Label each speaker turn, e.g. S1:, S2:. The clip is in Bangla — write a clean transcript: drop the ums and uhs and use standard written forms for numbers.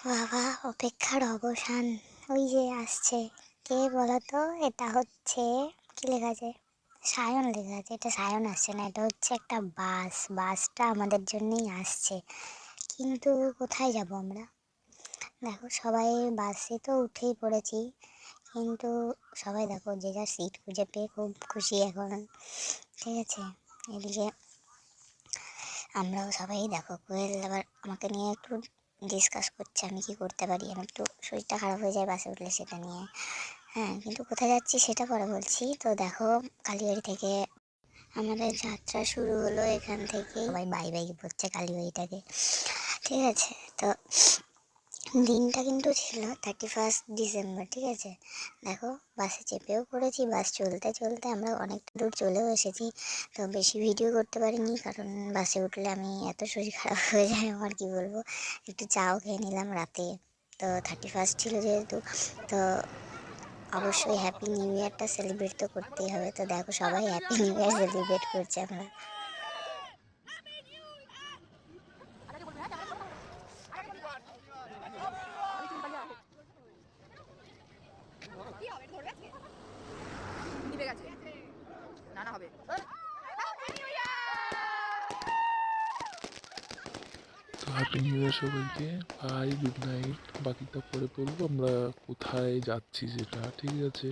S1: বাবা, অপেক্ষার অবসান। ওই যে আসছে। কে বলতো? এটা হচ্ছে, কি লেখা আছে? সায়ন লেখা আছে। এটা সায়ন আসছে না, এটা হচ্ছে একটা বাস। বাসটা আমাদের জন্যই আসছে, কিন্তু কোথায় যাব আমরা? দেখো, সবাই বাসে তো উঠেই পড়েছি, কিন্তু সবাই দেখো যে যার সিট খুঁজে পেয়ে খুব খুশি এখন। ঠিক আছে, এদিকে আমরাও সবাই দেখো, কোয়েল আবার আমাকে নিয়ে একটু ডিসকাস করছে আমি কি করতে পারি। আমি একটু শরীরটা খারাপ হয়ে যায় বাসে উঠলে, সেটা নিয়ে। হ্যাঁ, কিন্তু কোথায় যাচ্ছি সেটা পরে বলছি। তো দেখো, কালীবাড়ি থেকে আমাদের যাত্রা শুরু হলো। এখান থেকে সবাই বাই বাই বলছে কালীবাড়িটাকে। ঠিক আছে, তো দিনটা কিন্তু ছিল 31 ডিসেম্বর। ঠিক আছে, দেখো বাসে চেপেও পড়েছি। বাস চলতে চলতে আমরা অনেকটা দূর চলেও এসেছি। তো বেশি ভিডিও করতে পারিনি, কারণ বাসে উঠলে আমি এত শরীর খারাপ হয়ে যায় আমার, কি বলবো। একটু চাও খেয়ে নিলাম রাতে। তো 31 ছিল যেহেতু, তো অবশ্যই হ্যাপি নিউ ইয়ারটা সেলিব্রেট তো করতেই হবে। তো দেখো, সবাই হ্যাপি নিউ ইয়ার সেলিব্রেট করছে আমরা।
S2: তো হ্যাপি নিউ ইয়ার সবাইকে। Bye, good night. বাকিটা পরে বলবো আমরা কোথায় যাচ্ছি সেটা। ঠিক আছে।